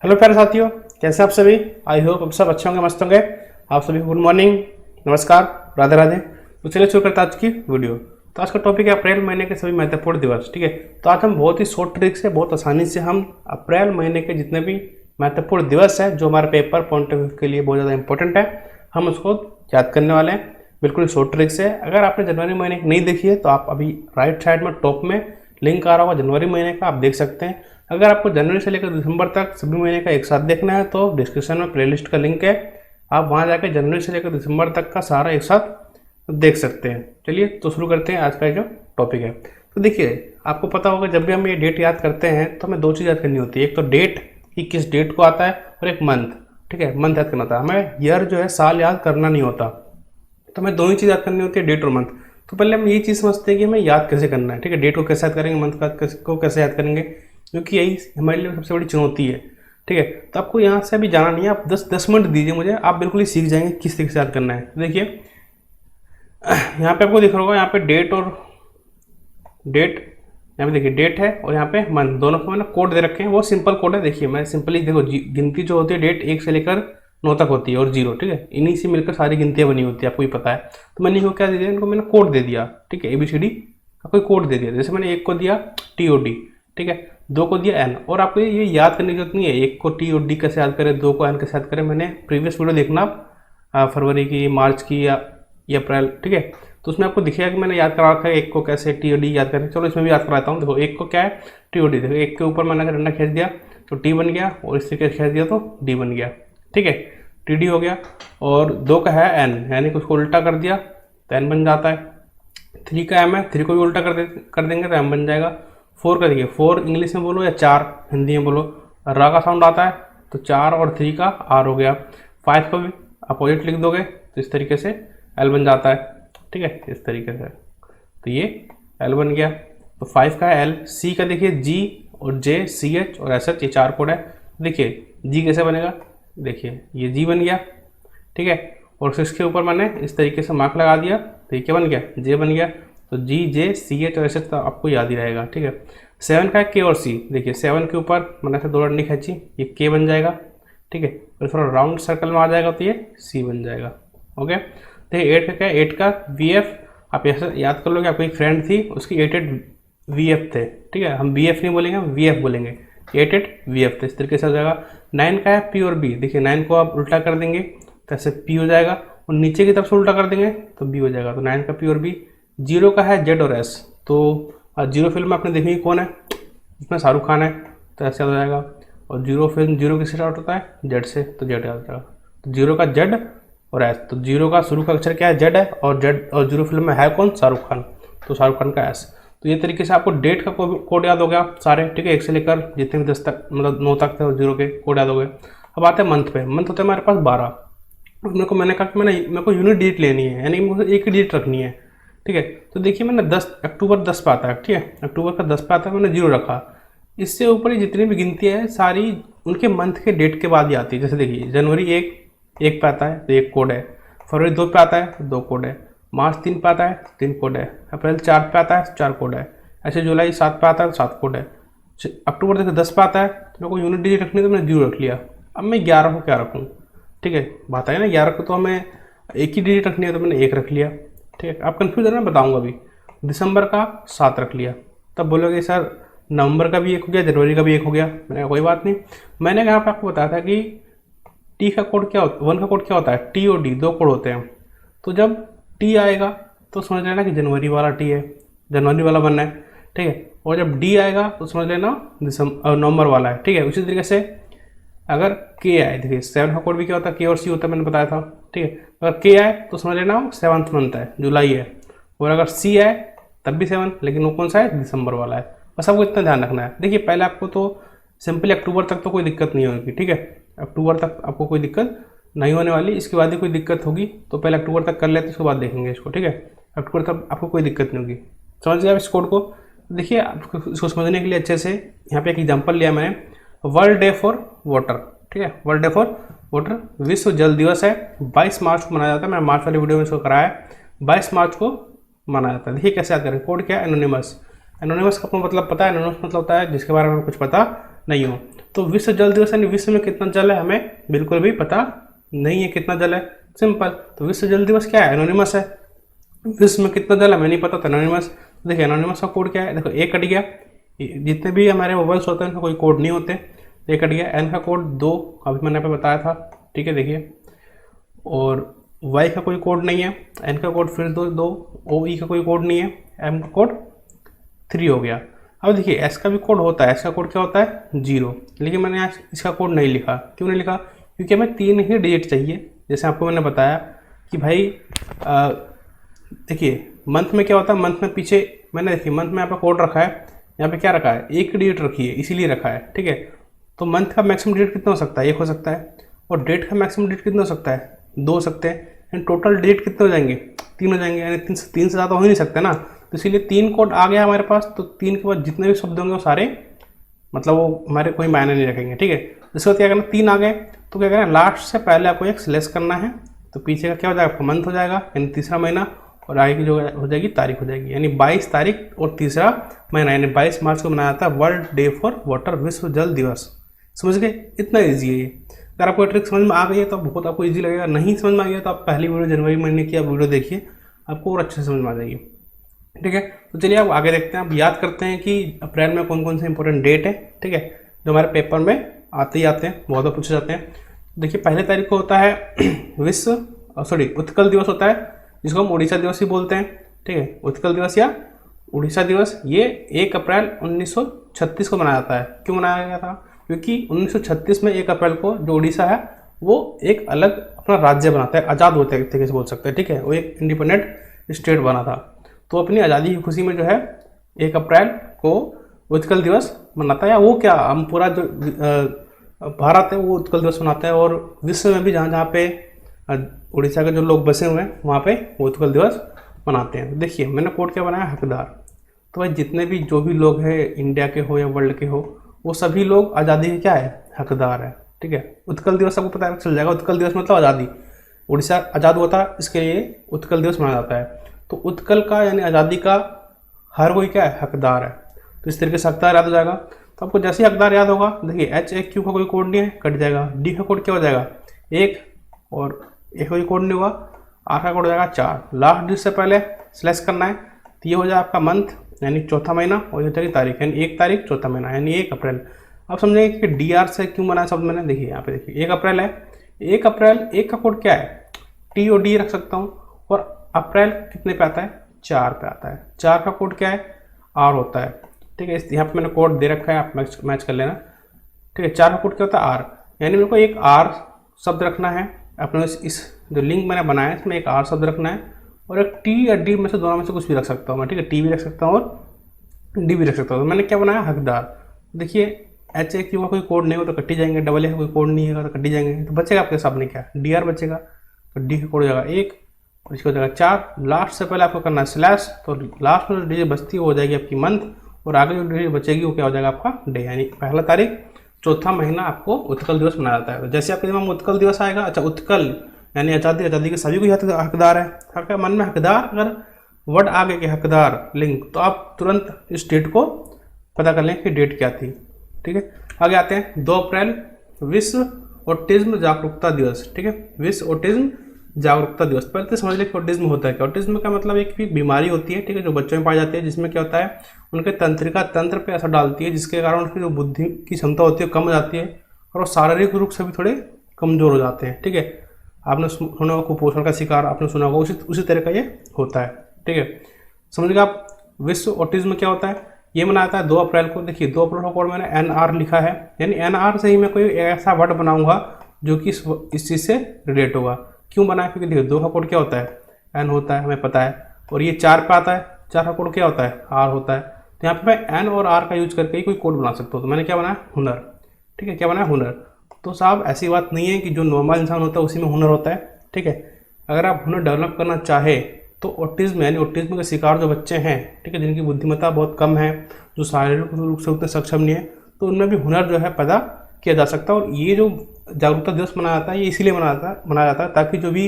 Hello प्यारे साथियों, कैसे आप सभी। आई होप आप सब अच्छे होंगे, मस्त होंगे। आप सभी गुड मॉर्निंग, नमस्कार, राधे राधे। तो चलिए शुरू करते हैं आज की वीडियो। तो आज का टॉपिक है अप्रैल महीने के सभी महत्वपूर्ण दिवस। ठीक है, तो आज हम बहुत ही शॉर्ट ट्रिक से, बहुत आसानी से हम अप्रैल महीने के जितने भी महत्वपूर्ण दिवस है जो हमारे पेपर पॉइंट ऑफ व्यू के लिए बहुत ज़्यादा इंपॉर्टेंट है, हम उसको याद करने वाले हैं। बिल्कुल शॉर्ट ट्रिक से। अगर आपने जनवरी महीने की नहीं देखी है तो आप अभी राइट साइड में टॉप में लिंक आ रहा होगा जनवरी महीने का, आप देख सकते हैं। अगर आपको जनवरी से लेकर दिसंबर तक सभी महीने का एक साथ देखना है तो डिस्क्रिप्शन में प्लेलिस्ट का लिंक है, आप वहां जाकर जनवरी से लेकर दिसंबर तक का सारा एक साथ देख सकते हैं। चलिए तो शुरू करते हैं आज का जो टॉपिक है। तो देखिए, आपको पता होगा जब भी हम ये डेट याद करते हैं तो हमें दो चीज़ याद करनी होती है। एक तो डेट कि किस डेट को आता है, और एक मंथ। ठीक है, मंथ याद करना होता है हमें। ईयर जो है, साल याद करना नहीं होता। तो हमें दोनों चीज़ याद करनी होती है, डेट और मंथ। तो पहले हम ये चीज़ समझते हैं कि हमें याद कैसे करना है। ठीक है, डेट को कैसे याद करेंगे, मंथ को कैसे याद करेंगे, क्योंकि यही हमारे लिए सबसे बड़ी चुनौती है। ठीक है, तो आपको यहाँ से अभी जाना नहीं है। आप 10 मिनट दीजिए मुझे, आप बिल्कुल ही सीख जाएंगे किस तरीके से याद करना है। देखिए यहाँ पे आपको दिख रहा होगा, यहाँ पे डेट और डेट, यहाँ पे देखिए डेट है और यहाँ पे मंथ, दोनों को मैंने कोड दे रखे हैं। वो सिंपल कोड है। देखिए मैं सिंपली, देखो गिनती जो होती है डेट 1 से लेकर 9 तक होती है और 0। ठीक है, इन्हीं से मिलकर सारी गिनतियाँ बनी होती है, आपको ही पता है। तो मैंने इनको क्या दे दिया, इनको मैंने कोड दे दिया। ठीक है, ABCD का कोई कोड दे दिया। जैसे मैंने 1 को दिया TOD, ठीक है, 2 को दिया N। और आपको ये याद करने की जरूरत नहीं है 1 को TOD कैसे याद करें, 2 को N कैसे याद करें। मैंने प्रीवियस वीडियो देखना आप, फरवरी की, मार्च की या अप्रैल। ठीक है, तो उसमें आपको दिखेगा कि मैंने याद करा रखा है 1 को कैसे TOD याद करें। चलो इसमें भी याद कराता हूँ। देखो 1 को क्या है, TOD। देखो 1 के ऊपर मैंने डंडा खींच दिया तो T बन गया, और इस तरीके से खींच दिया तो D बन गया। ठीक है, TD हो गया। और 2 का है N, यानी कि उसको उल्टा कर दिया तो N बन जाता है। 3 का M है, 3 को भी उल्टा कर देंगे तो M बन जाएगा। 4 का देखिए, 4 इंग्लिश में बोलो या 4 हिंदी में बोलो, रा का साउंड आता है तो 4 और 3 का R हो गया। 5 को भी अपोजिट लिख दोगे तो इस तरीके से L बन जाता है। ठीक है, इस तरीके से तो ये L बन गया। तो 5 का है L। C का देखिए G और J, CH और SH, ये 4 कोड है। देखिए G कैसे बनेगा, देखिए ये G बन गया। ठीक है, और 6 के ऊपर मैंने इस तरीके से मार्क लगा दिया तो ये क्या बन गया, J बन गया। तो G, J, CH और SH तो आपको याद ही रहेगा। ठीक है, 7 का है K और C। देखिए 7 के ऊपर मैंने ऐसे 2 डंडी खींची, ये K बन जाएगा। ठीक है, और थोड़ा राउंड सर्कल में आ जाएगा तो ये C बन जाएगा। ओके, देखिए 8 का क्या है, 8 का VF। आप ऐसे याद कर लो कि आपकी एक फ्रेंड थी, उसकी 8 VF थे। ठीक है, हम BF नहीं बोलेंगे, हम VF बोलेंगे। 8 VF थे, इस तरीके से हो जाएगा। 9 का है P और B। देखिए 9 को आप उल्टा कर देंगे तो ऐसे P हो जाएगा, और नीचे की तरफ से उल्टा कर देंगे तो B हो जाएगा। तो 9 का P और B। 0 का है Z और S। तो 0 फिल्म आपने देखी कौन है, इसमें शाहरुख खान है, तो ऐसे हो जाएगा। और 0 फिल्म, 0 किससे स्टार्ट होता है, Z से, तो Z याद हो जाएगा। तो 0 का Z और S। तो 0 का शुरू का अक्षर क्या है, Z है, और 0 फिल्म में है कौन, शाहरुख खान, तो शाहरुख खान का S। तो ये तरीके से आपको डेट का कोड याद हो गया सारे। ठीक है, 1 से लेकर जितने भी 10 तक, मतलब 9 तक थे, और 0 के कोड याद हो गए। अब आते हैं मंथ पे। मंथ होते हैं हमारे पास 12। मैंने कहा कि मेरे को यूनिट डिजिट लेनी है, यानी मुझे एक ही डिजिट रखनी है। ठीक है, तो देखिए मैंने 10 अक्टूबर 10 पे आता है। ठीक है, अक्टूबर का 10 पे आता है, मैंने 0 रखा। इससे ऊपर ही जितनी भी गिनतियाँ हैं सारी उनके मंथ के डेट के बाद ही आती है। जैसे देखिए जनवरी 1 पे आता है तो 1 कोड है, फरवरी 2 पे आता है तो 2 कोड है, मार्च 3 पे आता है 3 कोड है, अप्रैल 4 पे आता है 4 कोड है, ऐसे जुलाई 7 पे आता है तो 7 कोड है। अक्टूबर देखिए 10 पे आता है तो मेरे को यूनिट डिजिट रखनी है तो मैंने 0 रख लिया। अब मैं 11 को क्या रखूँ। ठीक है, बात है ना, 11 को तो हमें एक ही डिजिट रखनी है तो मैंने 1 रख लिया। ठीक है, आप कन्फ्यूज है ना, बताऊँगा अभी। दिसंबर का 7 रख लिया। तब बोलोगे सर नवंबर का भी 1 हो गया, जनवरी का भी 1 हो गया। मैंने कहा कोई बात नहीं। मैंने यहाँ पे आपको बताया था कि टी का कोड क्या होता है, 1 का कोड क्या होता है, T और D, 2 कोड होते हैं। तो जब T आएगा तो समझ लेना कि जनवरी वाला T है, जनवरी वाला बनना है। ठीक है, और जब D आएगा तो समझ लेना नवंबर वाला है। ठीक है, उसी तरीके से अगर K आए, देखिए 7 का कोड भी क्या होता है, K और C होता है, मैंने बताया था। ठीक है, अगर K आए तो समझ लेना 7th मंथ है, जुलाई है। और अगर C आए तब भी 7, लेकिन वो कौन सा है, दिसंबर वाला है। बस आपको इतना ध्यान रखना है। देखिए पहले आपको तो सिंपली अक्टूबर तक तो कोई दिक्कत नहीं होगी। ठीक है, अक्टूबर तक आपको कोई दिक्कत नहीं होने वाली। इसके बाद ही कोई दिक्कत होगी तो पहले अक्टूबर तक कर लेते, उसके बाद देखेंगे इसको। ठीक है, अक्टूबर तक आपको कोई दिक्कत नहीं होगी। समझ गए आप इस कोड को। देखिए आपको इसको समझने के लिए अच्छे से यहाँ पे एक एग्जाम्पल लिया मैंने, वर्ल्ड डे फॉर वाटर। ठीक है, वर्ल्ड डे फॉर वाटर, विश्व जल दिवस है, 22 मार्च को मनाया जाता है। मैंने मार्च वाली वीडियो में इसको कराया है, 22 मार्च को मनाया जाता है। देखिए कैसे याद करें, कोड क्या है, एनोनिमस। एनोनिमस का आपको मतलब पता है, एनोनिमस मतलब होता है जिसके बारे में कुछ पता नहीं हो। तो विश्व जल दिवस यानी विश्व में कितना जल है हमें बिल्कुल भी पता नहीं है कितना जल है, सिंपल। तो विश्व जल दिवस क्या है, एनोनिमस है। विश्व में कितना जल है हमें नहीं पता, तो एनोनिमस। देखिए एनोनिमस का कोड क्या है, देखो ए कट गया, जितने भी हमारे मोबाइल्स होते हैं उनका कोई कोड नहीं होते, ए कट गया। एन का कोड 2 अभी मैंने यहाँ पे बताया था, ठीक है देखिए। और वाई का कोई कोड नहीं है, एन का कोड फिर 2, ओ ई का कोई कोड नहीं है, एम का कोड 3 हो गया। अब देखिए एस का भी कोड होता है, एस का कोड क्या होता है 0, लेकिन मैंने आज इसका कोड नहीं लिखा। क्यों नहीं लिखा, क्योंकि हमें 3 ही डिजिट चाहिए। जैसे आपको मैंने बताया कि भाई देखिए मंथ में क्या होता है, मंथ में पीछे मैंने देखिए मंथ में यहाँ पे कोड रखा है, यहाँ पे क्या रखा है, एक डिजिट रखी है इसीलिए रखा है, ठीक है। तो मंथ का मैक्सिमम डिजिट कितना हो सकता है, 1 हो सकता है। और डेट का मैक्सिमम डिजिट कितना हो सकता है, 2 हो सकते हैं। एंड टोटल डिजिट कितने हो जाएंगे, 3 हो जाएंगे, यानी 3 से ज़्यादा हो ही नहीं सकते ना। तो इसीलिए 3 कोड आ गया हमारे पास। तो 3 के बाद जितने भी शब्द होंगे वो सारे मतलब वो हमारे कोई मायने नहीं रखेंगे, ठीक है। इसके बाद क्या करना, 3 आ गए तो क्या करना, लास्ट से पहले आपको एक स्लेस करना है। तो पीछे का क्या हो जाएगा, आपका मंथ हो जाएगा यानी तीसरा महीना, और आगे की जो हो जाएगी तारीख हो जाएगी, यानी 22 तारीख और तीसरा महीना, यानी 22 मार्च को मनाया जाता है वर्ल्ड डे फॉर वाटर, विश्व जल दिवस। समझ गए, इतना ईजी है ये। अगर आपको ट्रिक समझ में आ गई है तो बहुत आपको ईजी लगेगा, नहीं समझ में आ गया तो आप पहली वीडियो जनवरी महीने की आप वीडियो देखिए, आपको और अच्छे से समझ में आ जाएगी, ठीक है। तो चलिए अब आगे देखते हैं, अब याद करते हैं कि अप्रैल में कौन कौन से इंपॉर्टेंट डेट है, ठीक है, जो हमारे पेपर में आते ही आते हैं, बहुत बार पूछे जाते हैं। देखिए पहले तारीख को होता है उत्कल दिवस होता है, जिसको हम उड़ीसा दिवस ही बोलते हैं, ठीक है। उत्कल दिवस या उड़ीसा दिवस ये 1 अप्रैल 1936 को मनाया जाता है। क्यों मनाया गया था, क्योंकि 1936 में 1 अप्रैल को जो उड़ीसा है वो एक अलग अपना राज्य बनाता है, आज़ाद होते हैं तरीके से बोल सकते हैं, ठीक है। वो एक इंडिपेंडेंट स्टेट बना था। तो अपनी आज़ादी की खुशी में जो है 1 अप्रैल को उत्कल दिवस मनाता है, या वो क्या हम पूरा जो भारत है वो उत्कल दिवस मनाता है, और विश्व में भी जहाँ जहाँ पे उड़ीसा के जो लोग बसे हुए हैं वहाँ पे वो उत्कल दिवस मनाते हैं। देखिए मैंने कोड क्या बनाया, हकदार। तो भाई जितने भी जो भी लोग हैं इंडिया के हो या वर्ल्ड के हो, वो सभी लोग आज़ादी के क्या है, हकदार है, ठीक है। उत्कल दिवस आपको पता चल जाएगा, उत्कल दिवस मतलब आज़ादी, उड़ीसा आज़ाद हुआ था इसके लिए उत्कल दिवस मनाया जाता है। तो उत्कल का यानी आज़ादी का हर कोई क्या है, हकदार है। तो इस तरीके से हकदार याद हो जाएगा। तो आपको जैसे ही हकदार याद होगा, देखिए HAQ का कोई कोड नहीं है, कट जाएगा। डी का कोड क्या हो जाएगा 1, और एक कोई कोड नहीं होगा। आर का कोड हो जाएगा 4, लास्ट डिजिट से पहले स्लैश करना है। तो ये हो जाएगा आपका मंथ यानी चौथा महीना, और ये हो जाएगी तारीख यानी 1 तारीख चौथा महीना यानी 1 अप्रैल। अब समझेंगे कि DR से क्यों बनाया शब्द मैंने, देखिए यहाँ पे देखिए 1 अप्रैल है, 1 अप्रैल 1 का कोड क्या है, T और D रख सकता हूँ, और अप्रैल कितने पे आता है, 4 पे आता है। 4 का कोड क्या है, R होता है, ठीक है। यहाँ पे मैंने कोड दे रखा है, आप मैच कर लेना, ठीक है। 4 का कोड क्या होता है, R, यानी मेरे को एक R शब्द रखना है अपने इस जो लिंक मैंने बनाया है इसमें एक R शब्द रखना है, और एक T या D में से दोनों में से कुछ भी रख सकता हूँ मैं, ठीक है। T भी रख सकता हूँ और D भी रख सकता हूँ। तो मैंने क्या बनाया, हकदार। देखिए HAQ का कोई कोड नहीं हो तो कट्टी जाएंगे, AA का कोई कोड नहीं है तो कट्टी जाएंगे, तो बचेगा आपके सामने क्या, DR बचेगा। तो D का कोड हो जाएगा 1, और इसका हो जाएगा 4, लास्ट से पहले आपको करना है स्लैश। तो लास्ट में जो डिजिट बचती है वो हो जाएगी आपकी मंथ, और आगे जो डिजिट बचेगी वो क्या हो जाएगा आपका डे, यानी पहला तारीख चौथा महीना आपको उत्कल दिवस मनाया जाता है। तो जैसे आपके दिमाग में उत्कल दिवस आएगा, अच्छा उत्कल यानी आज़ादी, आज़ादी के सभी को हकदार है। आपके मन में हकदार अगर वर्ड आ गए कि हकदार लिंक, तो आप तुरंत इस डेट को पता कर लें कि डेट क्या थी, ठीक है। आगे आते हैं 2 अप्रैल विश्व ऑटिज्म जागरूकता दिवस, ठीक है। विश्व ऑटिज्म जागरूकता दिवस। पहले तो समझ लें कि ऑटिज्म होता है क्या। ऑटिज्म का मतलब एक बीमारी होती है, ठीक है, जो बच्चों में पाई जाती है, जिसमें क्या होता है उनके तंत्रिका तंत्र पे असर डालती है, जिसके कारण उनकी जो बुद्धि की क्षमता होती है कम हो जाती है, और वो शारीरिक रूप से भी थोड़े कमजोर हो जाते हैं, ठीक है। आपने सुना होगा कुपोषण का शिकार, आपने सुना होगा, उसी तरह का ये होता है, ठीक है। समझिएगा आप, विश्व ऑटिज्म क्या होता है, ये मनाया जाता है 2 अप्रैल को। देखिए 2 अप्रैल का कोड मैंने NR लिखा है, यानी NR से ही मैं कोई ऐसा वर्ड बनाऊंगा जो कि इस चीज़ से रिलेट होगा। क्यों बनाया, क्योंकि देखिए 2 का कोड क्या होता है, N होता है, हमें पता है, और ये 4 पे आता है, 4 का कोड क्या होता है, R होता है। तो यहाँ पे मैं N और R का यूज करके ही कोई कोड बना सकता हूँ। तो मैंने क्या बनाया, हुनर, ठीक है। क्या बनाया, हुनर। तो साहब ऐसी बात नहीं है कि जो नॉर्मल इंसान होता है उसी में हुनर होता है, ठीक है। अगर आप हुनर डेवलप करना चाहे तो ऑटिज्म यानी ऑटिज्म के शिकार जो बच्चे हैं, ठीक है, जिनकी बुद्धिमत्ता बहुत कम है, जो शारीरिक रूप से उतने सक्षम नहीं है, तो उनमें भी हुनर जो है पैदा किया जा सकता है। और ये जो जागरूकता दिवस मनाया जाता है ये इसीलिए मनाया जाता है ताकि जो भी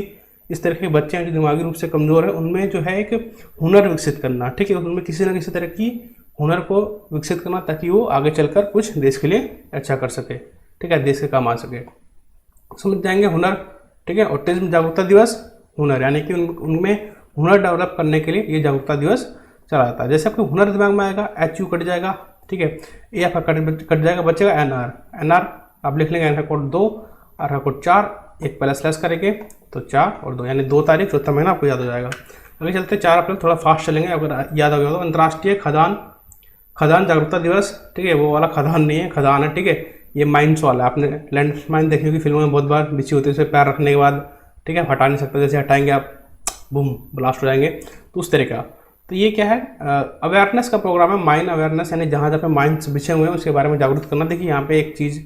इस तरह के बच्चे हैं जो दिमागी रूप से कमज़ोर है, उनमें जो है एक हुनर विकसित करना, ठीक है, उनमें किसी न किसी तरह की हुनर को विकसित करना ताकि वो आगे चलकर कुछ देश के लिए अच्छा कर सके, ठीक है, देश के काम आ सके। समझ जाएंगे हुनर, ठीक है। ऑटिज्म जागरूकता दिवस हुनर, यानी कि उनमें हुनर डेवलप करने के लिए ये जागरूकता दिवस चला जाता है। जैसे आपको हुनर दिमाग में आएगा, एच यू कट जाएगा, ठीक है, ए आपका कट जाएगा, बचेगा एन आर। एन आर आप लिख लेंगे, एन का कोड 2, आर का कोड 4, एक पहले स्लैश करेंगे तो 4 और 2, यानी 2 तारीख चौथा महीना आपको याद हो जाएगा। अभी चलते 4 अप्रैल, थोड़ा फास्ट चलेंगे, अगर याद हो गया तो अंतर्राष्ट्रीय खदान जागरूकता दिवस, ठीक है। वो वाला खदान नहीं है, खदान है, ठीक है। ये माइंस वाला, आपने लैंड माइन देखी होगी फिल्मों में, बहुत बार बिछी होती है, उसे पैर रखने के बाद, ठीक है, हटा नहीं सकते, जैसे हटाएंगे आप बूम ब्लास्ट हो जाएंगे, तो उस तरह का। तो ये क्या है, अवेयरनेस का प्रोग्राम है, माइन अवेयरनेस, यानी जहाँ जहाँ पे माइंस बिछे हुए हैं उसके बारे में जागरूक करना। देखिए यहाँ पे एक चीज़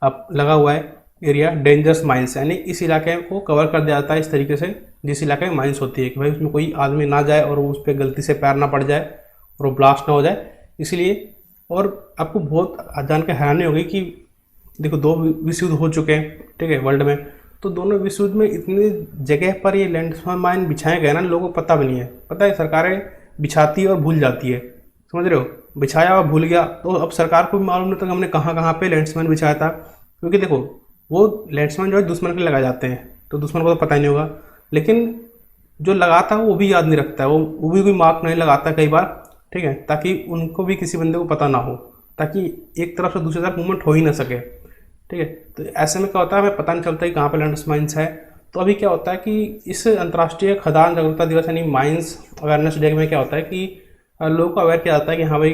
अब लगा हुआ है, एरिया डेंजरस माइंस, यानी इस इलाके को कवर कर दिया जाता है इस तरीके से जिस इलाके में माइंस होती है, कि भाई उसमें कोई आदमी ना जाए और उस पर गलती से पैर ना पड़ जाए और वो ब्लास्ट ना हो जाए, इसलिए। और आपको बहुत जान के हैरानी होगी कि देखो 2 विश्व युद्ध हो चुके हैं, ठीक है, वर्ल्ड में, तो दोनों विश्व युद्ध में इतनी जगह पर ये लैंडमाइन बिछाए गए ना, लोगों को पता भी नहीं है। पता है, सरकारें बिछाती है और भूल जाती है, समझ रहे हो, बिछाया और भूल गया, तो अब सरकार को भी मालूम नहीं था कि हमने कहाँ कहाँ पे लैंडमाइन बिछाया था। क्योंकि देखो वो लैंडमाइन जो है दुश्मन के लगाए जाते हैं, तो दुश्मन को तो पता ही नहीं होगा, लेकिन जो लगाता है वो भी याद नहीं रखता है, वो भी कोई मार्क नहीं लगाता कई बार, ठीक है, ताकि उनको भी किसी बंदे को पता ना हो, ताकि एक तरफ से दूसरी तरफ मूवमेंट हो ही ना सके, ठीक है। तो ऐसे में क्या होता है, हमें पता नहीं चलता कि कहाँ पे लैंडमाइंस है। तो अभी क्या होता है कि इस अंतर्राष्ट्रीय खदान जागरूकता दिवस यानी माइंस अवेयरनेस डे में क्या होता है कि लोगों को अवेयर किया जाता है कि हाँ भाई,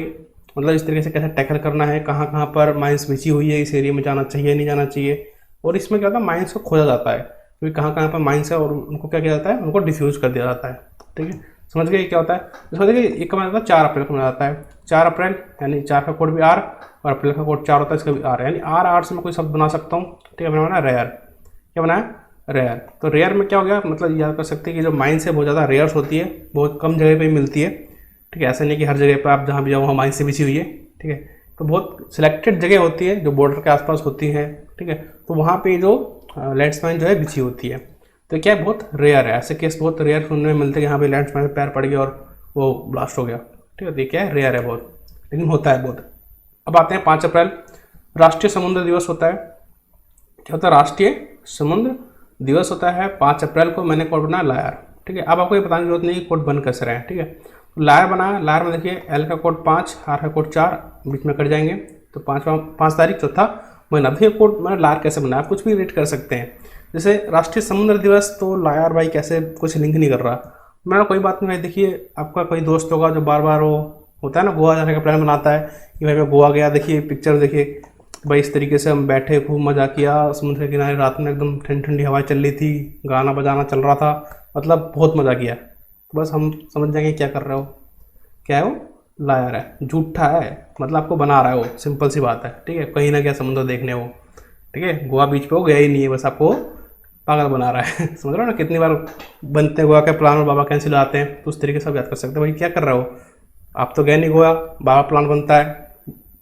मतलब इस तरीके से कैसे टैकल करना है, कहाँ कहाँ पर माइंस बिछी हुई है, इस एरिया में जाना चाहिए नहीं जाना चाहिए। और इसमें क्या होता है, माइंस को खोजा जाता है, क्योंकि कहाँ कहाँ पर माइंस है और उनको क्या किया जाता है, उनको डिफ्यूज कर दिया जाता है, ठीक है। समझ गए क्या होता है। समझ गए, एक का मतलब 4 अप्रैल को मनाया जाता है। 4 अप्रैल यानी 4 का कोड भी आर और अप्रैल का कोड 4 होता है, इसका भी आर, यानी आर से मैं कोई शब्द बना सकता हूँ, ठीक है। मैंने बनाया रेयर, क्या बनाया, रेयर। तो रेयर में क्या हो गया, मतलब याद कर सकते हैं कि जो माइंस है बहुत ज़्यादा रेयर्स होती है, बहुत कम जगह पे मिलती है, ठीक है। ऐसे नहीं कि हर जगह पर आप जहाँ भी जाओ वहाँ माइंस से बिछी हुई है, ठीक है। तो बहुत सिलेक्टेड जगह होती है जो बॉर्डर के आसपास होती है, ठीक है। तो वहाँ पे जो लैंडमाइन जो है बिछी होती है, तो क्या है, बहुत रेयर है। ऐसे केस बहुत रेयर सुनने में मिलते हैं कि यहाँ पे लैंडमाइन में पैर पड़ गया और वो ब्लास्ट हो गया, ठीक है। तो ये क्या है, रेयर है बहुत, लेकिन होता है बहुत। अब आते हैं 5 अप्रैल, राष्ट्रीय समुद्र दिवस होता है। क्या होता है, राष्ट्रीय समुद्र दिवस होता है 5 अप्रैल को। मैंने कोड बनाया लायर, ठीक है। अब आपको ये बताने की जरूरत नहीं कि कोड बन कैसे रहे हैं, ठीक है। तो लायर बनाया, लायर में देखिए एल का कोड 5, आर का कोड 4, बीच में कट जाएंगे, तो 5 तारीख चौथा महीना। देखिए कोड मैंने लायर कैसे बनाया, कुछ भी रीड कर सकते हैं। जैसे राष्ट्रीय समुद्र दिवस, तो लायर भाई कैसे, कुछ लिंक नहीं कर रहा मैं, कोई बात नहीं भाई। देखिए आपका कोई दोस्त होगा जो बार बार वो होता है ना, गोवा जाने का प्लान बनाता है कि भाई मैं गोवा गया, देखिए पिक्चर देखिए भाई, इस तरीके से हम बैठे खूब मज़ा किया समुद्र के किनारे, रात में एकदम ठंडी ठंडी हवा चल रही थी, गाना बजाना चल रहा था, मतलब बहुत मज़ा किया। तो बस हम समझ जाएंगे क्या कर रहे हो, क्या है वो, लायर है, झूठा है, मतलब आपको बना रहा है वो, सिंपल सी बात है, ठीक है। कहीं ना क्या समुद्र देखने वो, ठीक है, गोवा बीच पे वो गया ही नहीं है, बस आपको पागल बना रहा है समझ रहे हो ना, कितनी बार बनते हैं गोवा के प्लान और बाबा कैंसिल आते हैं, तो उस तरीके से आप याद कर सकते हैं भाई क्या कर रहे हो, आप तो गए नहीं गोवा, बाबा प्लान बनता है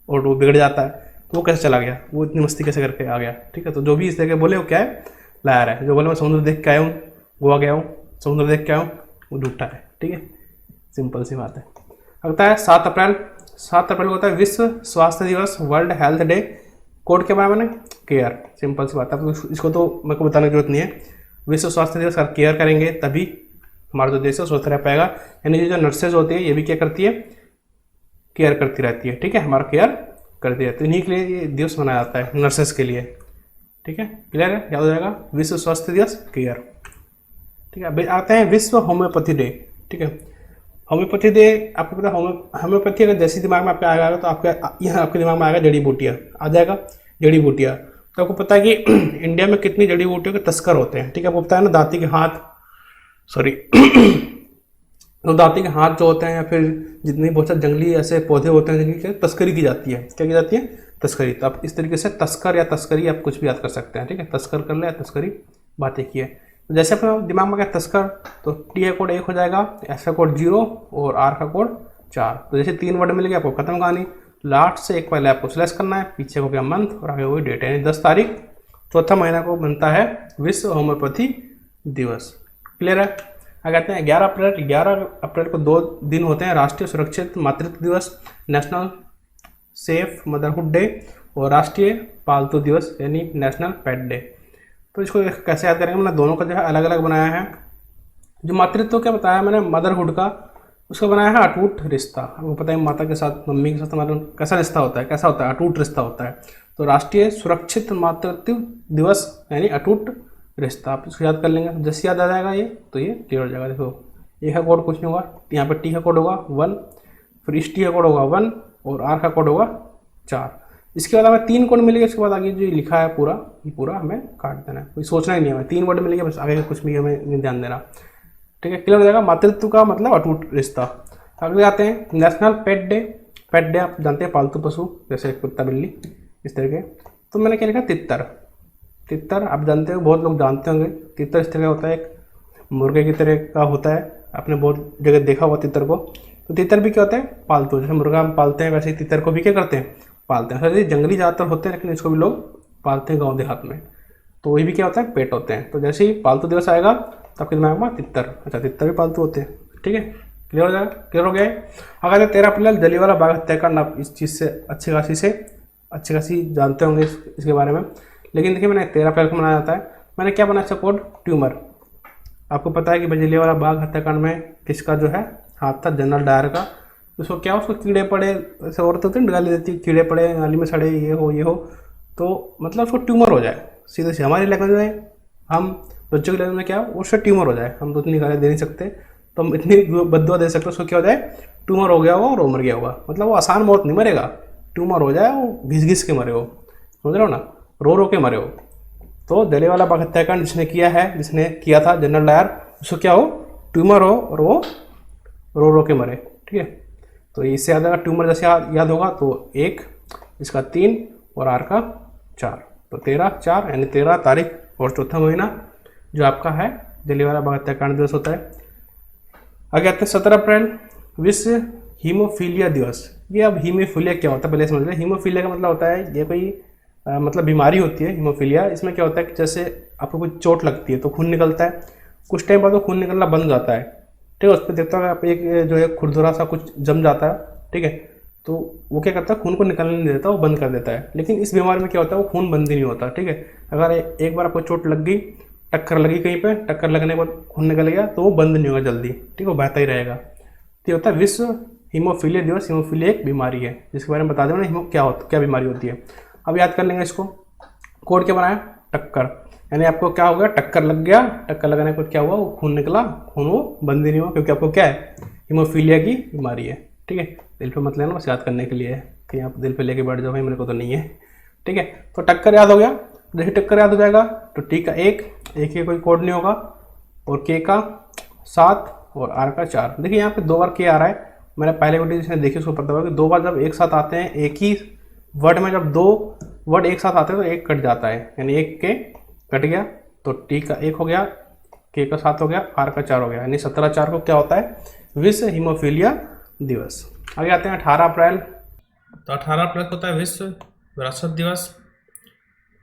और वो बिगड़ जाता है, तो वो कैसे चला गया, वो इतनी मस्ती कैसे करके आ गया, ठीक है। तो जो भी इस तरह बोले वो क्या है, लायर है। जो बोले मैं समुद्र देख के आया हूँ, गोवा गया हूँ, समुद्र देख के आया हूँ, वो झूठा है, ठीक है, सिंपल सी बात है। अगला है 7 अप्रैल। 7 अप्रैल को होता है विश्व स्वास्थ्य दिवस, वर्ल्ड हेल्थ डे। कोड के बारे में केयर, सिंपल सी बात है, इसको तो मेरे को बताने की जरूरत नहीं है। विश्व स्वास्थ्य दिवस का केयर करेंगे तभी हमारा जो देश है स्वस्थ रह पाएगा। यानी ये जो नर्सेज होती है ये भी क्या करती है, केयर करती रहती है, ठीक है, हमारा केयर करती रहती है। इन्हीं के लिए ये दिवस मनाया जाता है, नर्सेज के लिए, ठीक है, क्लियर है, याद हो जाएगा, विश्व स्वास्थ्य दिवस केयर, ठीक है। अब आते हैं विश्व होम्योपैथी डे, ठीक है। होम्योपैथी डे आपको पता है, होम्योपैथी अगर जैसी दिमाग में आपके आएगा तो आपका यहाँ आपके दिमाग में आएगा जड़ी बूटियाँ, आ जाएगा जड़ी बूटियाँ। तो आपको पता है कि इंडिया में कितनी जड़ी बूटियों के तस्कर होते हैं, ठीक है। आपको पता है ना, दांती के हाथ, सॉरी तो दांती के हाथ जो होते हैं या फिर जितने बहुत सारे जंगली ऐसे पौधे होते हैं जिनकी तस्करी की जाती है, क्या की जाती है, तस्करी। तो आप इस तरीके से तस्कर या तस्करी आप कुछ भी याद कर सकते हैं, ठीक है, तस्कर कर ले या तस्करी बातें की है। तो जैसे अपने दिमाग में क्या तस्कर, तो टी का कोड 1 हो जाएगा, एस का कोड 0 और आर का कोड 4। तो जैसे 3 वर्ड मिल गया आपको, खत्म कहानी। लास्ट से एक पहले आपको स्लैश करना है, पीछे को क्या मंथ और आगे वही डेट, यानी 10 तारीख चौथा महीना को बनता है विश्व होम्योपैथी दिवस, क्लियर है। क्या कहते हैं 11 अप्रैल को 2 दिन होते हैं, राष्ट्रीय सुरक्षित मातृत्व दिवस, नेशनल सेफ मदरहुड डे, और राष्ट्रीय पालतू दिवस यानी नेशनल पेट डे। तो इसको कैसे याद करेंगे, मैंने दोनों का जो है अलग अलग बनाया है। जो मातृत्व क्या बताया मैंने मदरहुड का, उसको बनाया है अटूट रिश्ता। आपको पता है माता के साथ, मम्मी के साथ हमारा कैसा रिश्ता होता है, कैसा होता है, अटूट रिश्ता होता है। तो राष्ट्रीय सुरक्षित मातृत्व दिवस यानी अटूट रिश्ता, आप इसको याद कर लेंगे। जैसे याद आ जाएगा ये, तो ये क्लियर हो जाएगा। देखो ए का कोड कुछ नहीं होगा, यहाँ पे टी का कोड होगा 1, फिर इस टी का कोड होगा 1 और आर का कोड होगा 4। इसके बाद हमें 3 कोड मिलेंगे, इसके बाद आगे जो लिखा है पूरा, ये पूरा हमें काट देना है, कोई सोचना ही नहीं है। हमें 3 वर्ड मिलेंगे, बस आगे कुछ भी हमें नहीं ध्यान देना। ठीक है, क्लियर हो जाएगा। मातृत्व का मतलब अटूट रिश्ता। अगले आते हैं नेशनल पेट डे। पेट डे आप जानते हैं पालतू पशु, जैसे कुत्ता बिल्ली इस तरह के। तो मैंने क्या लिखा, तितर। तितर आप जानते हो, बहुत लोग जानते होंगे। तितर इस तरह का होता है, एक मुर्गे की तरह का होता है, आपने बहुत जगह देखा हुआ तितर को। तो तितर भी क्या होता है, पालतू। जैसे मुर्गा हम पालते हैं, वैसे ही तितर को भी क्या करते हैं, पालते हैं। सर ये जंगली ज़्यादातर होते हैं, लेकिन इसको भी लोग पालते हैं गाँव देहात में। तो ये भी क्या होता है, पेट होते हैं। तो जैसे ही पालतू दिवस आएगा तो आपके दिमाग में तितर, अच्छा तितर भी पालतू होते हैं। ठीक है, क्लियर हो जाएगा, क्लियर हो गया है। अगर 13 अप्रैल जलियांवाला बाग हत्याकांड, आप इस चीज़ से अच्छी खासी जानते होंगे इसके बारे में। लेकिन देखिए मैंने 13 अप्रैल को मनाया जाता है, मैंने क्या बनाया इसका कोड, ट्यूमर। आपको पता है कि जलियांवाला बाग हत्याकांड में किसका जो है हाथ था, जनरल डायर का। उसको क्या, उसको कीड़े पड़े, ऐसे औरत होती है गाली देती, कीड़े पड़े नाली में सड़े, ये हो, तो मतलब उसको ट्यूमर हो जाए। सीधे से हमारी लैंग्वेज में, हम बच्चों की लैंग्वेज में क्या, उससे ट्यूमर हो जाए। हम तो इतनी गाली दे नहीं सकते, तो हम इतनी बद्दुआ दे सकते, उसको क्या हो जाए, ट्यूमर हो गया होगा और वो मर गया होगा। मतलब वो आसान मौत नहीं मरेगा, ट्यूमर हो जाए, वो घिस घिस के मरे हो, समझ रहे हो ना, रो के मरे हो। तो जलियांवाला बाग हत्याकांड जिसने किया था जनरल डायर, उसको क्या हो, ट्यूमर हो और वो रो के मरे। ठीक है, तो इससे याद आएगा, ट्यूमर जैसे याद होगा तो 1, इसका 3 और आर का 4। तो 13/4 यानी 13 तारीख और चौथा महीना जो आपका है जलियांवाला बाग हत्याकांड दिवस होता है। आगे आते हैं 17 अप्रैल, विश्व हीमोफीलिया दिवस। ये अब हीमोफीलिया क्या होता है पहले समझ लें। हीमोफीलिया का मतलब होता है, ये कोई मतलब बीमारी होती है हीमोफीलिया। इसमें क्या होता है कि जैसे आपको कोई चोट लगती है तो खून निकलता है, कुछ टाइम बाद वो खून निकलना बंद हो जाता है। ठीक है, उस पर देखता है आप एक जो है खुरदुरा सा कुछ जम जाता है। ठीक है, तो वो क्या करता है, खून को निकलने नहीं देता, वो बंद कर देता है। लेकिन इस बीमारी में क्या होता है, वो खून बंद ही नहीं होता। ठीक है, अगर एक बार आपको चोट लग गई, टक्कर लगी कहीं पे, टक्कर लगने के बाद खून निकल गया, तो वो बंद नहीं होगा जल्दी। ठीक है, वो बहता ही रहेगा। तो होता है विश्व हीमोफीलिया दिवस। हीमोफीलिया एक बीमारी है जिसके बारे में बता दें ना, क्या बीमारी होती है। अब याद कर लेंगे इसको। कोड क्या बनाया, टक्कर, यानी आपको क्या हो गया, टक्कर लग गया, टक्कर लगने के बाद क्या हुआ, वो खून निकला, खून वो बंद ही नहीं हुआ, क्योंकि आपको क्या है, हीमोफीलिया की बीमारी है। ठीक है, दिल पे मत लेना, बस याद करने के लिए है कि आप दिल पे लेके बैठ जाओ भाई मेरे को तो नहीं है। ठीक है, तो टक्कर याद हो गया। जैसे टक्कर याद हो जाएगा तो टी का 1 के कोई कोड नहीं होगा, और के का 7 और आर का 4। देखिए यहाँ पे 2 बार के आ रहा है। मैंने पहले वीडियो जिसने देखी उसको पता होगा कि 2 बार जब एक साथ आते हैं, एक ही वर्ड में जब 2 वर्ड एक साथ आते हैं तो 1 कट जाता है, यानी 1 के कट गया, तो टी का 1 हो गया, के का 7 हो गया, आर का 4 हो गया, यानी 17/4 को क्या होता है, विश्व हीमोफीलिया दिवस। आगे आते हैं 18 अप्रैल। तो 18 अप्रैल को होता है विश्व विरासत दिवस।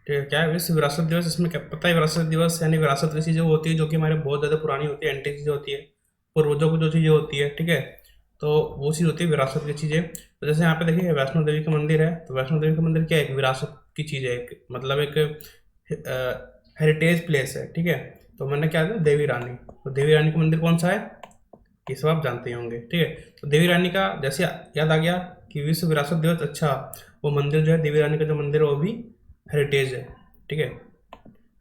ठीक है, क्या है विश्व विरासत दिवस। इसमें क्या पता है, विरासत दिवस यानी विरासत की चीज़ें होती है जो कि हमारे बहुत ज़्यादा पुरानी होती है, एंटीक चीज़ें होती है, पूर्वजों को जो चीज़ें होती है। ठीक है, तो वो चीज़ होती है विरासत की चीज़ें। तो जैसे यहाँ पे देखिए वैष्णो देवी का मंदिर है, तो वैष्णो देवी का मंदिर क्या है, एक विरासत की चीज़ है, मतलब एक हेरिटेज प्लेस है। ठीक है, तो मैंने क्या है, देवी रानी। तो देवी रानी का मंदिर कौन सा है, ये सब आप जानते ही होंगे। ठीक है, तो देवी रानी का जैसे याद आ गया कि विश्व विरासत दिवस, अच्छा वो मंदिर जो है देवी रानी का जो मंदिर है वो भी हेरिटेज है। ठीक है,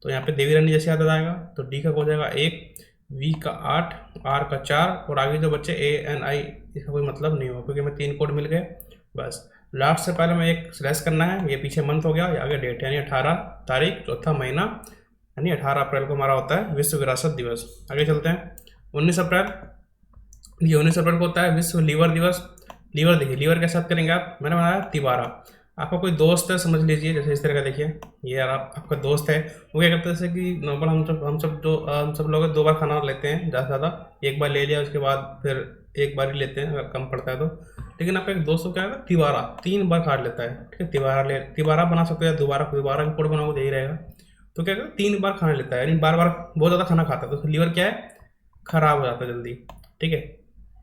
तो यहाँ पे देवी रानी जैसे याद आ जाएगा तो डी का हो जाएगा 1, वी का 8, आर का 4, और आगे जो बच्चे ए एन आई, इसका कोई मतलब नहीं होगा क्योंकि हमें 3 कोड मिल गए। बस लास्ट से पहले में एक स्लैश करना है, ये पीछे मंथ हो गया, ये आगे डेट, यानी 18 तारीख चौथा महीना, यानी 18 अप्रैल को हमारा होता है विश्व विरासत दिवस। आगे चलते हैं 19 अप्रैल। ये 19 अप्रैल को होता है विश्व लीवर दिवस। लीवर देखिए, लीवर के साथ करेंगे आप, मैंने बनाया तिबारा। आपका कोई दोस्त है समझ लीजिए, जैसे इस तरह का देखिए, ये यार आपका दोस्त है, वो क्या करते हैं जैसे कि नॉर्मल हम सब लोग 2 बार खाना लेते हैं, ज़्यादा से ज़्यादा 1 बार ले लिया, उसके बाद फिर 1 बार ही लेते हैं अगर कम पड़ता है तो। लेकिन आपका एक दोस्त को क्या है, तिबारा 3 बार खा लेता है। ठीक है, तिबारा बना सकते हैं, दोबारा का कोड बनाओ, यही रहेगा। तो क्या कहते हैं, 3 बार खाना लेता है, यानी बार बार बहुत ज़्यादा खाना खाता है। तो लीवर क्या है, ख़राब हो जाता है जल्दी, ठीक है।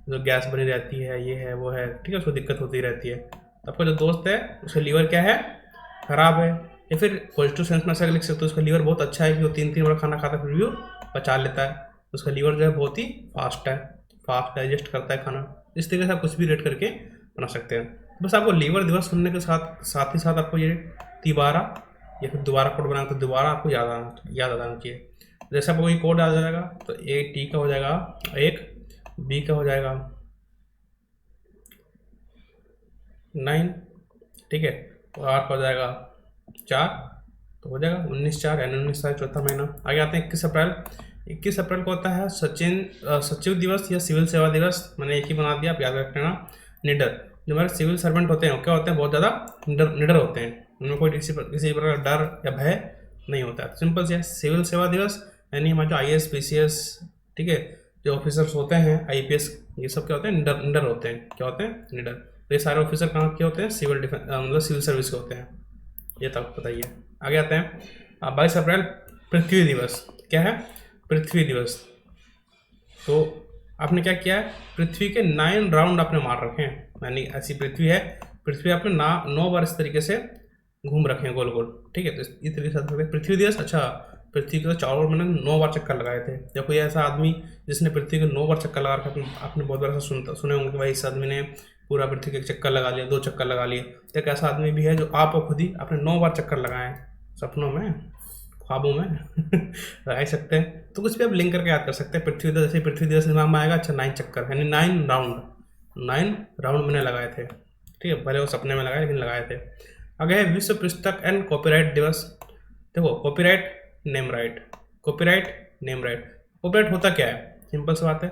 जो गैस बनी रहती है, ये है वो है, ठीक है, उसको दिक्कत होती रहती है। तो आपका जो दोस्त है उसका लीवर क्या है, ख़राब है। या फिर पॉजिटिव सेंस में ऐसा लिख सकते हो उसका लीवर बहुत अच्छा है कि वो 3-3 बार खाना खाता है फिर भी वो पचा लेता है। उसका लीवर जो है बहुत ही फास्ट है, फास्ट डाइजेस्ट करता है खाना। इस तरीके से आप कुछ भी रेट करके बना सकते हैं। बस आपको लीवर दिवस सुनने के साथ साथ ही साथ आपको ये तिबारा या फिर दोबारा कोड बनाना, तो दोबारा आपको याद आ जाना चाहिए। जैसे आपको ये कोड आ जाएगा तो ए टी का हो जाएगा 1, बी का हो जाएगा 9, ठीक है, और आर का हो जाएगा 4, तो हो जाएगा 19/4 यानी 19 तारीख चौथा महीना। आगे आते हैं 21 अप्रैल। 21 अप्रैल को होता है सचिव दिवस या सिविल सेवा दिवस। मैंने एक ही बना दिया, आप याद रख लेना। निडर, जो हमारे सिविल सर्वेंट होते हैं क्या होते हैं, बहुत ज़्यादा निडर होते हैं, उनमें कोई किसी प्रकार का डर या भय नहीं होता है। सिंपल से सिविल सेवा दिवस यानी हमारे जो IAS PCS, ठीक है, जो ऑफिसर्स होते हैं IPS, ये सब क्या होते हैं, निडर होते हैं। क्या होते हैं, निडर। तो ये सारे ऑफिसर कहाँ के होते हैं, सिविल डिफेंस मतलब सिविल सर्विस के होते हैं। ये तक बताइए। आगे आते हैं 22 अप्रैल पृथ्वी दिवस। क्या है, पृथ्वी दिवस। तो आपने क्या किया है, पृथ्वी के 9 राउंड आपने मार रखे हैं, यानी ऐसी पृथ्वी है, पृथ्वी आपने 9 बार इस तरीके से घूम रखे हैं गोल गोल, ठीक है। तो इस तरीके से पृथ्वी दिवस। अच्छा, पृथ्वी के 4 मैंने 9 बार चक्कर लगाए थे। या कोई ऐसा आदमी जिसने पृथ्वी के 9 बार चक्कर लगा रखा, आपने बहुत बार ऐसा सुने होंगे कि भाई इस आदमी ने पूरा पृथ्वी के चक्कर लगा लिया, 2 चक्कर लगा लिए। एक ऐसा आदमी भी है जो आप खुद ही आपने 9 बार चक्कर लगाए हैं, सपनों में, ख्वाबों में लगा सकते हैं। तो कुछ भी आप लिंक करके याद कर सकते हैं। पृथ्वी दिवस, जैसे पृथ्वी दिवस नाम आएगा, अच्छा 9 चक्कर यानी 9 राउंड मैंने लगाए थे, ठीक है। भले वो सपने में लगाए लेकिन लगाए थे। आगे है विश्व पुस्तक एंड कॉपीराइट दिवस। देखो, copyright name right, copyright name right. Copyright होता क्या है, सिंपल सी बात है।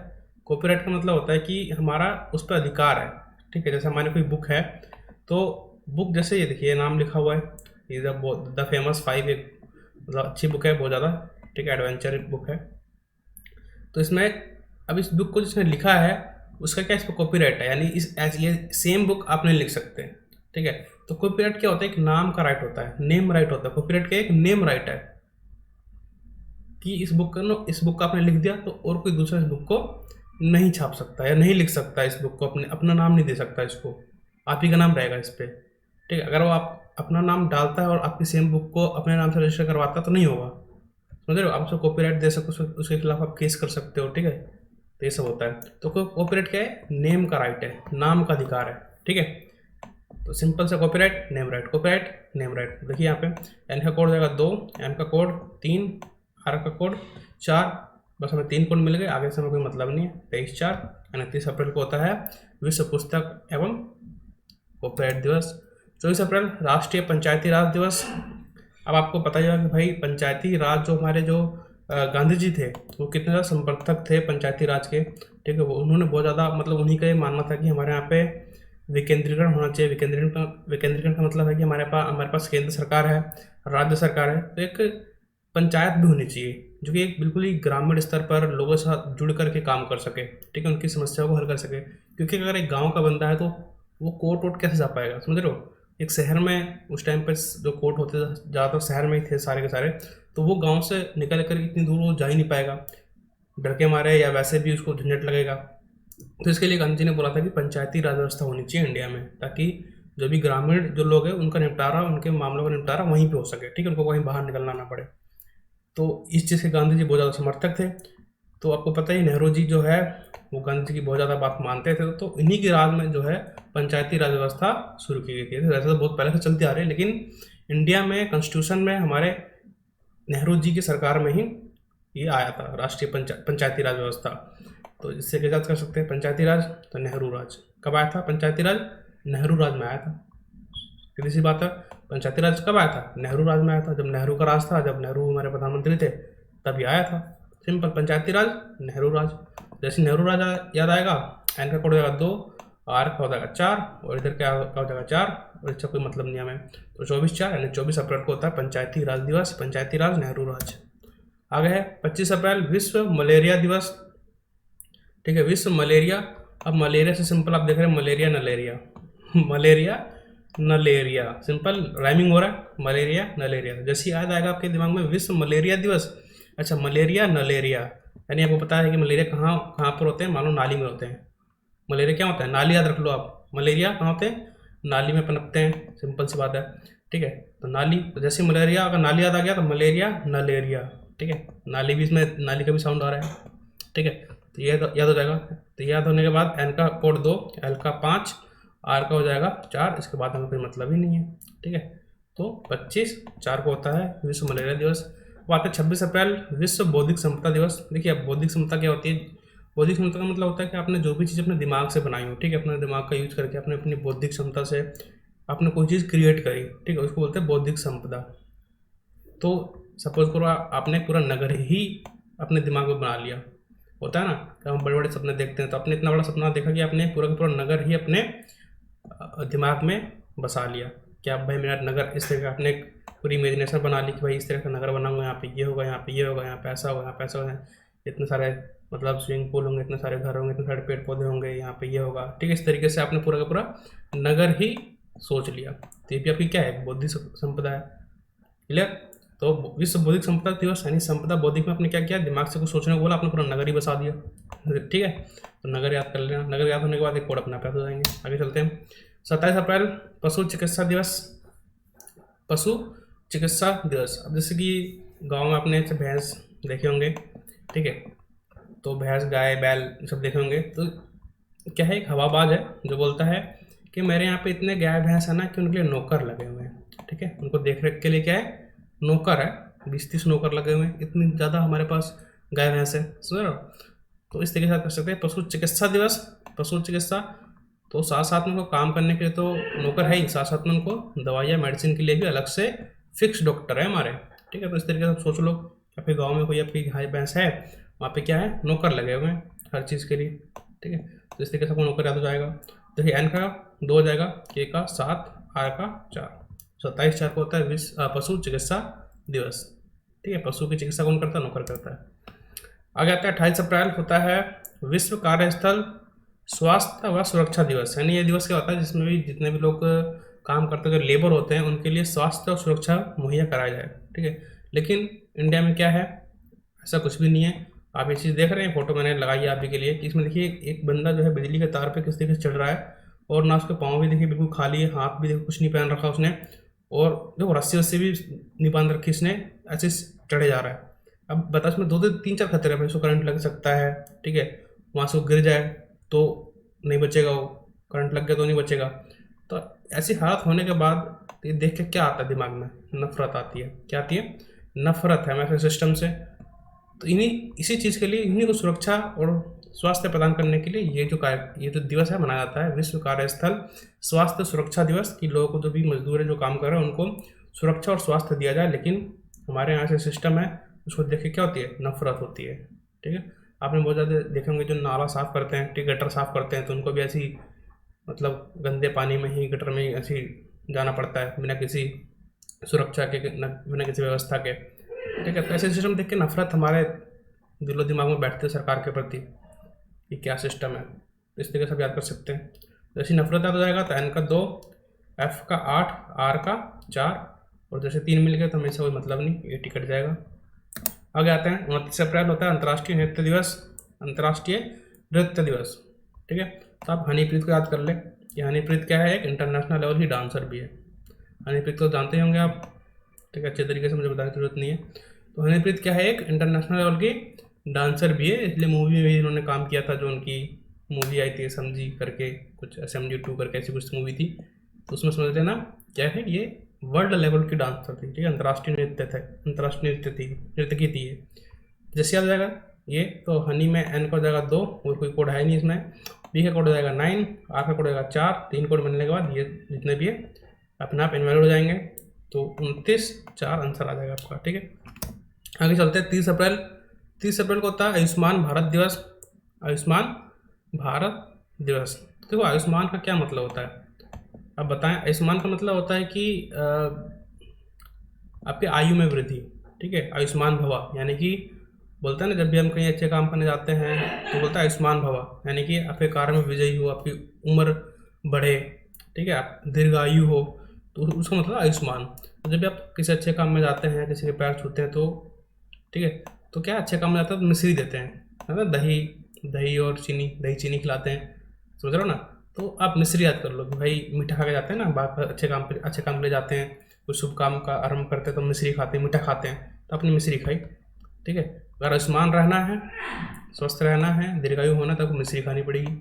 कॉपीराइट का मतलब होता है कि हमारा उस पर अधिकार है, ठीक है। जैसे हमारी कोई बुक है, तो बुक जैसे ये देखिए नाम लिखा हुआ है, ये द फेमस 5, एक मतलब अच्छी बुक है बहुत ज़्यादा, ठीक है, एडवेंचर बुक है। तो इसमें अब इस बुक को जिसने लिखा है उसका क्या इस पर कॉपीराइट है, यानी ये सेम बुक आप नहीं लिख सकते, ठीक है। तो कॉपीराइट क्या होता है, एक नाम का राइट होता है, नेम राइट होता है। कॉपीराइट क्या, एक नेम राइट है कि इस बुक का आपने लिख दिया तो और कोई दूसरा इस बुक को नहीं छाप सकता या नहीं लिख सकता, इस बुक को अपना नाम नहीं दे सकता, इसको आप ही का नाम रहेगा इस पर, ठीक है। अगर वो आप अपना नाम डालता है और आपकी सेम बुक को अपने नाम से रजिस्टर करवाता है तो नहीं होगा, समझ रहे हो। आप उसको कॉपीराइट दे सकते हो, उसके खिलाफ आप केस कर सकते हो, ठीक है। तो ये सब होता है। तो कॉपीराइट क्या है, नेम का राइट है, नाम का अधिकार है, ठीक है। तो सिंपल से copyright name right, copyright name right. देखिए यहाँ पे एन का कोड जाएगा 2, एम का कोड 3, आर का कोड 4, बस हमें 3 कोड मिल गए, आगे से हमें कोई मतलब नहीं है। 23/4 यानी 30 अप्रैल को होता है विश्व पुस्तक एवं कॉपीराइट दिवस। 24 अप्रैल राष्ट्रीय पंचायती राज दिवस। अब आपको पता ही होगा कि भाई पंचायती राज जो हमारे जो गांधी जी थे वो कितने ज़्यादा समर्थक थे पंचायती राज के, ठीक है। वो उन्होंने बहुत ज़्यादा मतलब उन्हीं का ये मानना था कि हमारे यहाँ पे विकेंद्रीकरण होना चाहिए। विकेंद्रीकरण का मतलब है कि हमारे पास केंद्र सरकार है, राज्य सरकार है, तो एक पंचायत भी होनी चाहिए जो कि एक बिल्कुल ही ग्रामीण स्तर पर लोगों के साथ जुड़ करके काम कर सके, ठीक है, उनकी समस्याओं को हल कर सके। क्योंकि अगर एक गाँव का बंदा है तो वो कोर्ट वोट कैसे जा पाएगा, समझ रहे हो। एक शहर में उस टाइम पर जो कोर्ट होते थे ज़्यादातर शहर में ही थे सारे के सारे, तो वो गांव से निकल कर इतनी दूर वो जा ही नहीं पाएगा, डर के मारे, या वैसे भी उसको झंझट लगेगा। तो इसके लिए गांधी जी ने बोला था कि पंचायती राज व्यवस्था होनी चाहिए इंडिया में, ताकि जो भी ग्रामीण जो लोग हैं उनका निपटारा, उनके मामलों का निपटारा वहीं पर हो सके, ठीक है, उनको कहीं बाहर निकलना ना पड़े। तो इस चीज़ के गांधी जी बहुत ज़्यादा समर्थक थे। तो आपको पता ही नेहरू जी जो है वो गांधी जी की बहुत ज़्यादा बात मानते थे। तो इन्हीं के राज में जो है पंचायती राज व्यवस्था शुरू की गई थी। वैसे तो बहुत पहले से चलती आ रही है, लेकिन इंडिया में कॉन्स्टिट्यूशन में हमारे नेहरू जी की सरकार में ही ये आया था राष्ट्रीय पंचायती राज व्यवस्था। तो इससे क्या कर सकते हैं, पंचायती राज तो नेहरू राज कब आया था, पंचायती राज नेहरू राज में आया था। सीधी सी बात है, पंचायती राज कब आया था, नेहरू राज में आया था, जब नेहरू का राज था, जब नेहरू हमारे प्रधानमंत्री थे तभी आया था। सिंपल, पंचायती राज नेहरू राज। जैसे नेहरू राज याद आएगा, एन का कोड हो जाएगा 2, आर का हो जाएगा 4, और इधर क्या हो जाएगा 4, और इसका कोई मतलब नहीं हमें। तो 24/4 यानी 24 अप्रैल को होता है पंचायती राज दिवस, पंचायती राज नेहरू राज। आगे है 25 अप्रैल विश्व मलेरिया दिवस, ठीक है, विश्व मलेरिया। अब मलेरिया से सिंपल आप देख रहे हैं मलेरिया नलेरिया, मलेरिया नलेरिया, सिंपल राइमिंग हो रहा है, मलेरिया नलेरिया। जैसे याद आएगा आपके दिमाग में विश्व मलेरिया दिवस, अच्छा मलेरिया नलेरिया, यानी आपको पता है कि मलेरिया कहाँ कहाँ पर होते हैं, मान लो नाली में होते हैं। मलेरिया क्या होता है, नाली याद रख लो आप, मलेरिया कहाँ होते हैं, नाली में पनपते हैं, सिंपल सी बात है। ठीक है, तो नाली, तो जैसे मलेरिया, अगर नाली याद आ गया तो मलेरिया नलेरिया। ठीक है, नाली भी, इसमें नाली का भी साउंड आ रहा है। ठीक है, तो ये याद हो जाएगा। तो याद होने के बाद एन का कोड 2, एल का 5, आर का हो जाएगा 4, इसके बाद हमें कोई मतलब ही नहीं है। ठीक है, तो 25/4 को होता है विश्व मलेरिया दिवस। बात है 26 अप्रैल विश्व बौद्धिक संपदा दिवस। देखिए अब बौद्धिक संपदा क्या होती है, बौद्धिक क्षमता का मतलब होता है कि आपने जो भी चीज़ अपने दिमाग से बनाई हो, ठीक है, अपने दिमाग का यूज करके आपने अपनी बौद्धिक क्षमता से आपने कोई चीज़ क्रिएट करी, ठीक है, उसको बोलते हैं बौद्धिक संपदा। तो सपोज करो आपने पूरा नगर ही अपने दिमाग में बना लिया, होता है ना कि हम बड़े बड़े सपने देखते हैं, तो आपने इतना बड़ा सपना देखा कि आपने पूरा का पूरा नगर ही अपने दिमाग में बसा लिया कि अब भाई मेरा नगर इस तरह का, आपने एक पूरी इमेजिनेशन बना ली कि भाई इस तरह का नगर बनाऊंगा, यहाँ पे ये होगा, यहाँ पे ये होगा, यहाँ पे ऐसा होगा, यहाँ पे ऐसा होगा, इतने सारे मतलब स्विमिंग पूल होंगे, इतने सारे घर होंगे, इतने सारे पेड़ पौधे होंगे, यहाँ पे ये होगा। ठीक है, इस तरीके से आपने पूरा का पूरा नगर ही सोच लिया, तो ये भी आपकी क्या है, बौद्धिक संपदा है। क्लियर। तो विश्व बौद्धिक संपदा दिवस यानी संपदा बौद्धिक में आपने क्या किया, दिमाग से कुछ सोचने को बोला, आपने पूरा नगर ही बसा दिया। ठीक है, तो नगर याद कर लेना। नगर याद होने के बाद एक कोड अपने आप याद हो जाएंगे। आगे चलते हैं। 27 अप्रैल पशु चिकित्सा दिवस। पशु चिकित्सा दिवस, अब जैसे कि गांव में आपने भैंस देखे होंगे, ठीक है, तो भैंस गाय बैल सब देखे होंगे। तो क्या है, एक हवाबाज है जो बोलता है कि मेरे यहाँ पे इतने गाय भैंस है ना कि उनके लिए नौकर लगे हुए हैं। ठीक है, उनको देख रेख के लिए क्या है, नौकर है, 20-30 नौकर लगे हुए हैं, इतनी ज़्यादा हमारे पास गाय भैंस है, समझ रहे हो। तो इस तरीके से कर सकते हैं पशु चिकित्सा दिवस। पशु चिकित्सा, तो साथ साथ में उनको काम करने के लिए तो नौकर है ही, साथ साथ में उनको दवाइयाँ मेडिसिन के लिए भी अलग से फिक्स डॉक्टर है हमारे। ठीक है, तो इस तरीके से सोच लो आपके गाँव में कोई आपकी गाय भैंस है, वहाँ पे क्या है, नौकर लगे हुए हैं हर चीज़ के लिए। ठीक है, तो इस तरीके से आपको नौकर याद हो जाएगा। देखिए एन का 2 हो जाएगा, के का 7, आर का 4। 27/4 को होता है विश्व पशु चिकित्सा दिवस। ठीक है, पशु की चिकित्सा कौन करता है, नौकर करता है। आगे आता है 28 अप्रैल होता है विश्व कार्यस्थल स्वास्थ्य व सुरक्षा दिवस। यानी ये दिवस क्या होता है, जिसमें भी जितने भी लोग काम करते हुए लेबर होते हैं उनके लिए स्वास्थ्य और सुरक्षा मुहैया कराया जाए। ठीक है, लेकिन इंडिया में क्या है, ऐसा कुछ भी नहीं है। आप ये चीज़ देख रहे हैं, फोटो मैंने लगाई है आप ही के लिए कि इसमें देखिए एक बंदा जो है बिजली के तार पे किस तरीके से चढ़ रहा है, और ना उसके पाँव भी देखिए बिल्कुल खाली है, हाथ भी देखो कुछ नहीं पहन रखा उसने, और देखो रस्सी वस्सी भी नहीं बांध रखी इसने, ऐसे चढ़े जा रहा है। अब बता, इसमें 2-3-4 खतरे हैं, इसको करंट लग सकता है, ठीक है, वहाँ से वो गिर जाए तो नहीं बचेगा, वो करंट लग गया तो नहीं बचेगा। तो ऐसी हालत होने के बाद ये देख के क्या आता है दिमाग में, नफरत आती है। क्या आती है, नफरत है हमारे सिस्टम से। तो इसी चीज़ के लिए, इन्हीं को सुरक्षा और स्वास्थ्य प्रदान करने के लिए ये जो दिवस है मनाया जाता है, विश्व कार्यस्थल स्वास्थ्य सुरक्षा दिवस, कि लोगों को जो भी मजदूर है जो काम कर रहे हैं उनको सुरक्षा और स्वास्थ्य दिया जाए। लेकिन हमारे यहाँ से सिस्टम है, उसको देख के क्या होती है, नफरत होती है। ठीक है, आपने बहुत ज़्यादा देखे होंगे जो नाला साफ़ करते हैं, ठीक, गटर साफ़ करते हैं, तो उनको भी ऐसी मतलब गंदे पानी में ही, गटर में ही ऐसी जाना पड़ता है बिना किसी सुरक्षा के, बिना किसी व्यवस्था के। ठीक है, तो ऐसे सिस्टम देख के नफरत हमारे दिलो दिमाग में बैठती है सरकार के प्रति, कि क्या सिस्टम है। तो इस तरीके से आप याद कर सकते हैं। जैसे नफरत याद हो जाएगा तो एन का 2, एफ का 8, आर का 4, और जैसे 3 मिल गए तो हमें से कोई मतलब नहीं, ये टिकट जाएगा। आगे आते हैं 29 अप्रैल होता है अंतर्राष्ट्रीय नृत्य दिवस। अंतर्राष्ट्रीय नृत्य दिवस, ठीक है, तो आप हनीप्रीत को याद कर लें कि हनीप्रीत क्या है, एक इंटरनेशनल लेवल की डांसर भी है। हनीप्रीत को जानते ही होंगे आप, ठीक है, अच्छे तरीके से मुझे बताने की जरूरत नहीं है। तो हनीप्रीत क्या है, एक इंटरनेशनल लेवल की डांसर भी है, इसलिए मूवी में भी इन्होंने काम किया था। जो उनकी मूवी आई थी समझी करके, कुछ SMG2 करके ऐसी कुछ मूवी थी, तो उसमें समझ लेना क्या है, ये वर्ल्ड लेवल की डांसर थी। ठीक है, अंतर्राष्ट्रीय नृत्य की थी ये। जैसे याद हो जाएगा ये, तो हनी में एन का हो जाएगा 2, और कोई कोड है नहीं इसमें। बी का कोड हो जाएगा 9, आर का कोड हो जाएगा 4। 3 कोड बनने के बाद ये जितने भी है अपने आप इनवैलिड हो जाएंगे, तो 29/4 आंसर आ जाएगा आपका। ठीक है, आगे चलते हैं 30 अप्रैल। 30 अप्रैल को होता है आयुष्मान भारत दिवस। आयुष्मान भारत दिवस, देखो आयुष्मान का क्या मतलब होता है, अब बताएं। आयुष्मान का मतलब होता है कि आपके आयु में वृद्धि। ठीक है, आयुष्मान भवा, यानी कि बोलते हैं ना जब भी हम कहीं अच्छे काम करने जाते हैं तो बोलता है आयुष्मान भवा, यानी कि आपके कार्य में विजयी हो, आपकी उम्र बढ़े, ठीक है, आप दीर्घायु हो, तो उसका मतलब आयुष्मान। तो जब भी आप किसी अच्छे काम में जाते हैं, किसी के पैर छूते हैं, तो ठीक है, तो क्या अच्छे काम में जाता है तो मिश्री देते हैं, है ना, दही और चीनी, दही चीनी खिलाते हैं, समझ रहे हो ना। तो आप मिश्री याद कर लो कि भाई मीठा खा के जाते हैं ना, बाहर पर अच्छे काम के लिए जाते हैं, कोई शुभ काम का आरंभ करते हैं तो मिश्री खाते हैं, मीठा खाते हैं, तो अपनी मिश्री खाई, ठीक है। अगर आयुष्मान रहना है, स्वस्थ रहना है, दीर्घायु होना, तो आपको मिश्री खानी पड़ेगी,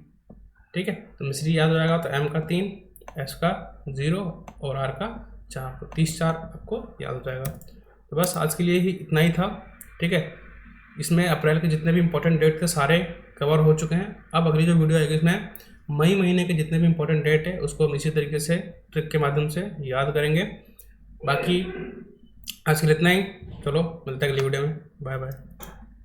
ठीक है। तो मिश्री याद हो जाएगा, तो M का 3, S का 0 और R का 4, तो 30-4 आपको याद हो जाएगा। तो बस आज के लिए ही इतना ही था, ठीक है। इसमें अप्रैल के जितने भी इंपॉर्टेंट डेट थे सारे कवर हो चुके हैं। अब अगली जो वीडियो आएगी इसमें मई महीने के जितने भी इंपॉर्टेंट डेट है उसको हम इसी तरीके से ट्रिक के माध्यम से याद करेंगे। बाकी आज के लिए इतना ही, चलो मिलते हैं अगली वीडियो में, बाय बाय।